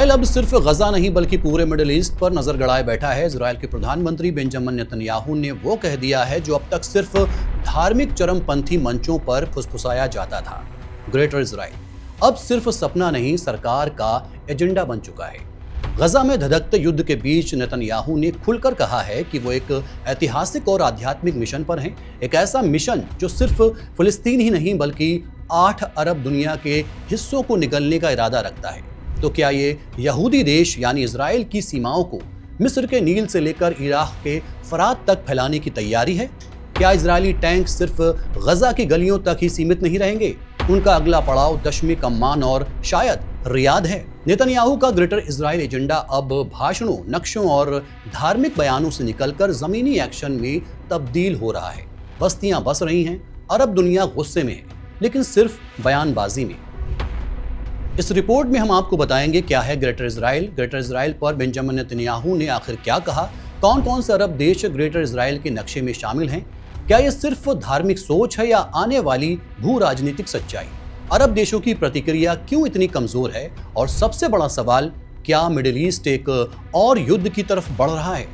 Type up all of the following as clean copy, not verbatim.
Israel अब सिर्फ गजा नहीं बल्कि पूरे मिडिल ईस्ट पर नजर गड़ाए बैठा है। इजराइल के प्रधानमंत्री बेंजामिन नेतन्याहू ने वो कह दिया है जो अब तक सिर्फ धार्मिक चरमपंथी मंचों पर फुसफुसाया जाता था। ग्रेटर इजराइल अब सिर्फ सपना नहीं, सरकार का एजेंडा बन चुका है। गजा में धधकते युद्ध के बीच नेतन्याहू ने खुलकर कहा है कि वो एक ऐतिहासिक और आध्यात्मिक मिशन पर हैं। एक ऐसा मिशन जो सिर्फ फिलिस्तीन ही नहीं बल्कि 8 अरब दुनिया के हिस्सों को निगलने का इरादा रखता है। तो क्या ये यहूदी देश यानी इजराइल की सीमाओं को मिस्र के नील से लेकर इराक के फरात तक फैलाने की तैयारी है? क्या इजरायली टैंक सिर्फ गजा की गलियों तक ही सीमित नहीं रहेंगे? उनका अगला पड़ाव दशमिक अम्मान और शायद रियाद है। नेतन्याहू का ग्रेटर इजराइल एजेंडा अब भाषणों, नक्शों और धार्मिक बयानों से निकलकर जमीनी एक्शन में तब्दील हो रहा है। बस्तियां बस रही हैं, अरब दुनिया गुस्से में है, लेकिन सिर्फ बयानबाजी में। इस रिपोर्ट में हम आपको बताएंगे क्या है ग्रेटर इजराइल। ग्रेटर इजराइल पर बेंजामिन नेतन्याहू ने आखिर क्या कहा, कौन कौन से अरब देश ग्रेटर इजराइल के नक्शे में शामिल हैं, क्या ये सिर्फ धार्मिक सोच है या आने वाली भू राजनीतिक सच्चाई? अरब देशों की प्रतिक्रिया क्यों इतनी कमजोर है? और सबसे बड़ा सवाल, क्या मिडिल ईस्ट एक और युद्ध की तरफ बढ़ रहा है?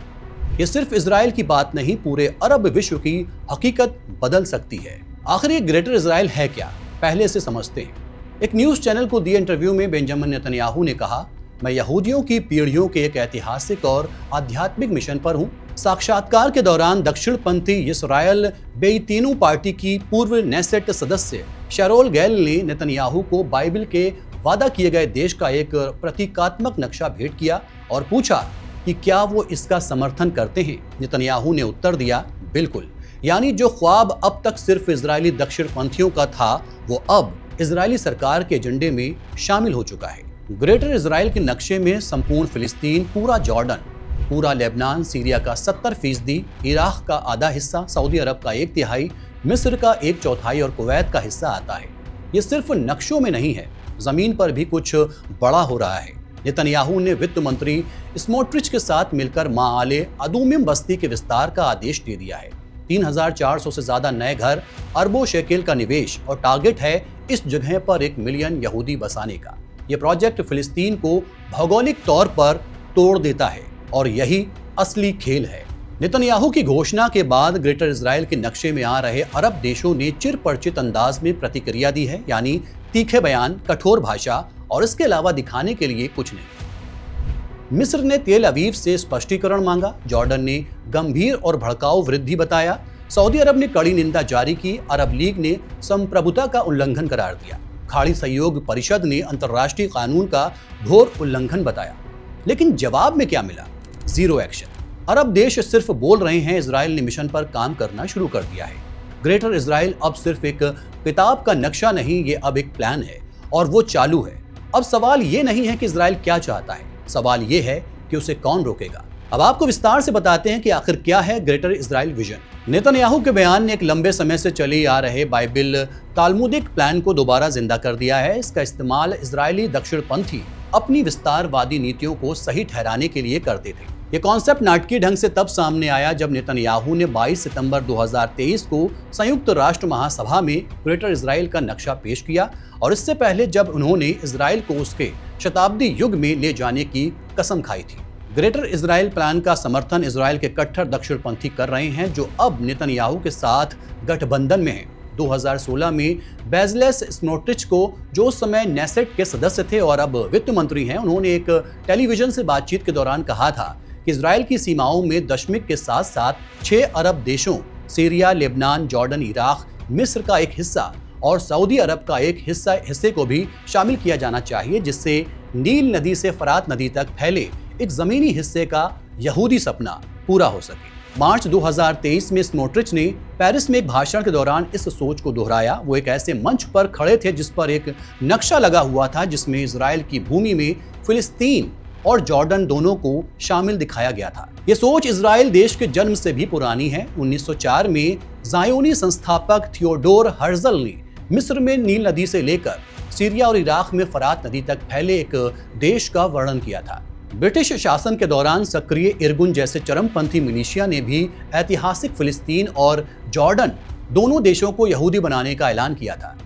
ये सिर्फ इजराइल की बात नहीं, पूरे अरब विश्व की हकीकत बदल सकती है। आखिर ये ग्रेटर इजराइल है क्या, पहले से समझते हैं। एक न्यूज चैनल को दिए इंटरव्यू में बेंजामिन नेतन्याहू ने कहा, मैं यहूदियों की पीढ़ियों के एक ऐतिहासिक और आध्यात्मिक मिशन पर हूं। साक्षात्कार के दौरान दक्षिणपंथी इस्राएल बेईतीनू पार्टी की पूर्व नेसेट सदस्य शरोल गैल ने नेतन्याहू को बाइबल के वादा किए गए देश का एक प्रतीकात्मक नक्शा भेंट किया और पूछा कि क्या वो इसका समर्थन करते हैं। नेतन्याहू ने उत्तर दिया, बिल्कुल। यानी जो ख्वाब अब तक सिर्फ इजरायली दक्षिणपंथियों का था, वो अब इजरायली सरकार के एजेंडे में शामिल हो चुका है। ग्रेटर इजराइल के नक्शे में संपूर्ण फिलिस्तीन, पूरा जॉर्डन, पूरा लेबनान, सीरिया का 70%, इराक का आधा हिस्सा, सऊदी अरब का 1/3, मिस्र का 1/4 और कुवैत का हिस्सा आता है। ये सिर्फ नक्शों में नहीं है, जमीन पर भी कुछ बड़ा हो रहा है। नेतन्याहू ने वित्त मंत्री स्मोट्रिच के साथ मिलकर माआले अदुमिम बस्ती के विस्तार का आदेश दे दिया है। 3400 से ज्यादा नए घर, अरबों शेकेल का निवेश और टारगेट है इस जगह पर 1 मिलियन यहूदी बसाने का। यह प्रोजेक्ट फिलिस्तीन को भौगोलिक तौर पर तोड़ देता है और यही असली खेल है। नेतन्याहू की घोषणा के बाद ग्रेटर इजराइल के नक्शे में आ रहे अरब देशों ने चिरपरिचित अंदाज में प्रतिक्रिया दी है, यानी तीखे बयान, कठोर भाषा और इसके अलावा दिखाने के लिए कुछ नहीं। मिस्र ने तेल अवीव से स्पष्टीकरण मांगा, जॉर्डन ने गंभीर और भड़काऊ वृद्धि बताया, सऊदी अरब ने कड़ी निंदा जारी की, अरब लीग ने संप्रभुता का उल्लंघन करार दिया, खाड़ी सहयोग परिषद ने अंतर्राष्ट्रीय कानून का घोर उल्लंघन बताया। लेकिन जवाब में क्या मिला? Zero action. अरब देश सिर्फ बोल रहे हैं, इजराइल ने मिशन पर काम करना शुरू कर दिया है। ग्रेटर इजराइल अब सिर्फ एक किताब का नक्शा नहीं, ये अब एक प्लान है और वो चालू है। अब सवाल ये नहीं है कि इजराइल क्या चाहता है, सवाल ये है कि उसे कौन रोकेगा। अब आपको विस्तार से बताते हैं कि आखिर क्या है ग्रेटर इजराइल विजन। नेतन्याहू के बयान ने एक लंबे समय से चली आ रहे बाइबिल तालमुदिक प्लान को दोबारा जिंदा कर दिया है। इसका इस्तेमाल इजरायली दक्षिणपंथी अपनी विस्तारवादी नीतियों को सही ठहराने के लिए करते थे। ये कॉन्सेप्ट नाटकीय ढंग से तब सामने आया जब नेतन्याहू ने 22 सितंबर 2023 को संयुक्त राष्ट्र महासभा में ग्रेटर इजराइल का नक्शा पेश किया और इससे पहले जब उन्होंने इजराइल को उसके शताब्दी युग में ले जाने की कसम खाई थी। ग्रेटर इजराइल प्लान का समर्थन इजराइल के कट्टर दक्षिणपंथी कर रहे हैं, जो अब नेतन्याहू के साथ गठबंधन में हैं। 2016 में बेजलेस स्मोट्रिच को, जो उस समय नेसेट के सदस्य थे और अब वित्त मंत्री हैं, उन्होंने एक टेलीविजन से बातचीत के दौरान कहा था कि इजराइल की सीमाओं में दशमिक के साथ साथ 6 अरब देशों, सीरिया, लेबनान, जॉर्डन, इराक, मिस्र का एक हिस्सा और सऊदी अरब का एक हिस्से को भी शामिल किया जाना चाहिए, जिससे नील नदी से फरात नदी तक फैले एक जमीनी हिस्से का यहूदी सपना पूरा हो सके। मार्च 2023 में स्मोट्रिच ने पेरिस में एक भाषण के दौरान इस सोच को दोहराया। वो एक ऐसे मंच पर खड़े थे जिस पर एक नक्शा लगा हुआ था, जिसमें इजराइल की भूमि में फिलिस्तीन और जॉर्डन दोनों को शामिल दिखाया गया था। ये सोच इजराइल देश के जन्म से भी पुरानी है। 1904 में ज़ायोनी संस्थापक थियोडोर हर्जल ने मिस्र में नील नदी से लेकर सीरिया और इराक में फरात नदी तक फैले एक देश का वर्णन किया था। ब्रिटिश शासन के दौरान सक्रिय इरगुन जैसे चरमपंथी मिलिशिया ने भी ऐतिहासिक फिलिस्तीन और जॉर्डन दोनों देशों को यहूदी बनाने का ऐलान किया था।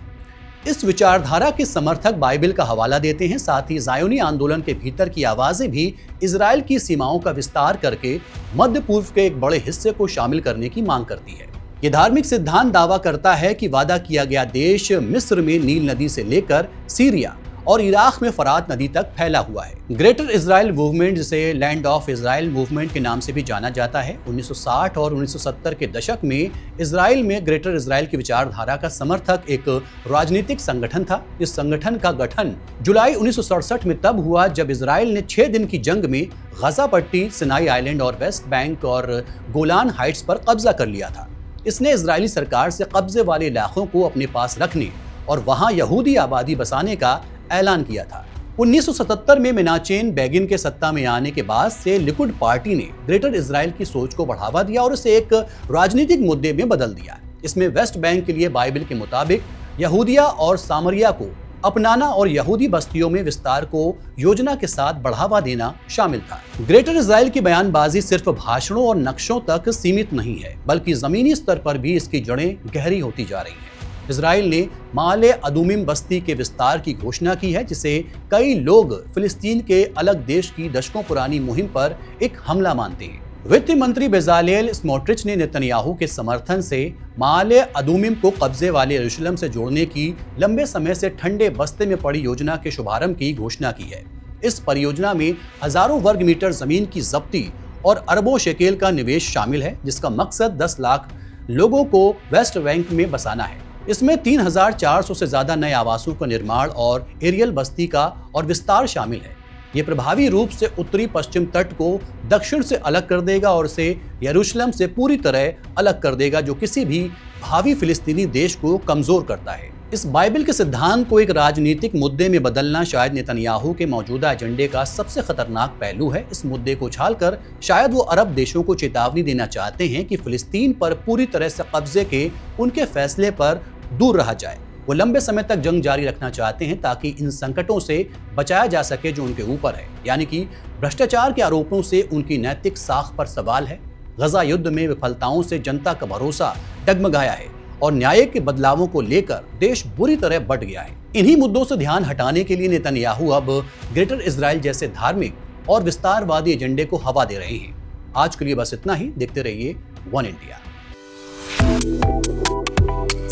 इस विचारधारा के समर्थक बाइबल का हवाला देते हैं। साथ ही ज़ायोनी आंदोलन के भीतर की आवाजें भी इजराइल की सीमाओं का विस्तार करके मध्य पूर्व के एक बड़े हिस्से को शामिल करने की मांग करती है। ये धार्मिक सिद्धांत दावा करता है कि वादा किया गया देश मिस्र में नील नदी से लेकर सीरिया और इराक में फरात नदी तक फैला हुआ है। ग्रेटर इजराइल मूवमेंट, जिसे लैंड ऑफ इजराइल मूवमेंट के नाम से भी जाना जाता है, 1960 और 1970 के दशक में इजराइल में ग्रेटर इजराइल की विचारधारा का समर्थक एक राजनीतिक संगठन था। इस संगठन का गठन जुलाई 1967 में तब हुआ जब इजराइल ने 6 दिन की जंग में गजा पट्टी, सिनाई आइलैंड और वेस्ट बैंक और गोलान हाइट्स पर कब्जा कर लिया था। इसने इजरायली सरकार से कब्जे वाले इलाकों को अपने पास रखने और वहां यहूदी आबादी बसाने का ऐलान किया था। 1977 में मेनाचेन बेगिन के सत्ता में आने के बाद से लिकुड पार्टी ने ग्रेटर इजराइल की सोच को बढ़ावा दिया और इसे एक राजनीतिक मुद्दे में बदल दिया। इसमें वेस्ट बैंक के लिए बाइबल के मुताबिक यहूदिया और सामरिया को अपनाना और यहूदी बस्तियों में विस्तार को योजना के साथ बढ़ावा देना शामिल था। ग्रेटर इजराइल की बयानबाजी सिर्फ भाषणों और नक्शों तक सीमित नहीं है, बल्कि जमीनी स्तर पर भी इसकी जड़ें गहरी होती जा रही हैं। इजराइल ने माले अदुमिम बस्ती के विस्तार की घोषणा की है, जिसे कई लोग फिलिस्तीन के अलग देश की दशकों पुरानी मुहिम पर एक हमला मानते हैं। वित्त मंत्री बेजालेल स्मोट्रिच ने नेतन्याहू के समर्थन से माले अदुमिम को कब्जे वाले यरूशलेम से जोड़ने की लंबे समय से ठंडे बस्ते में पड़ी योजना के शुभारंभ की घोषणा की है। इस परियोजना में हजारों वर्ग मीटर जमीन की जब्ती और अरबों शेकेल का निवेश शामिल है, जिसका मकसद 10 लाख लोगों को वेस्ट बैंक में बसाना है। इसमें 3400 से ज्यादा नए आवासों का निर्माण और एरियल बस्ती का और विस्तार शामिल है। ये प्रभावी रूप से उत्तरी पश्चिम तट को दक्षिण से अलग कर देगा और इसे यरूशलेम से पूरी तरह अलग कर देगा, जो किसी भी भावी फिलिस्तीनी देश को कमजोर करता है। इस बाइबल के सिद्धांत को एक राजनीतिक मुद्दे में बदलना शायद नेतन्याहू के मौजूदा एजेंडे का सबसे खतरनाक पहलू है। इस मुद्दे को उछालकर शायद वो अरब देशों को चेतावनी देना चाहते हैं कि फिलिस्तीन पर पूरी तरह से कब्जे के उनके फैसले पर दूर रहा जाए। वो लंबे समय तक जंग जारी रखना चाहते हैं ताकि इन संकटों से बचाया जा सके जो उनके ऊपर है, यानी कि भ्रष्टाचार के आरोपों से उनकी नैतिक साख पर सवाल है। गजा युद्ध में विफलताओं से जनता का भरोसा डगमगाया है और न्याय के बदलावों को लेकर देश बुरी तरह बट गया है। इन्हीं मुद्दों से ध्यान हटाने के लिए नेतन्याहू अब ग्रेटर इजराइल जैसे धार्मिक और विस्तारवादी एजेंडे को हवा दे रहे हैं। आज के लिए बस इतना ही। देखते रहिए one India.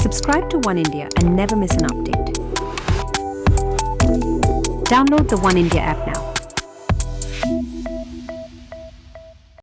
Subscribe to One India and never miss an update. Download the One India app now.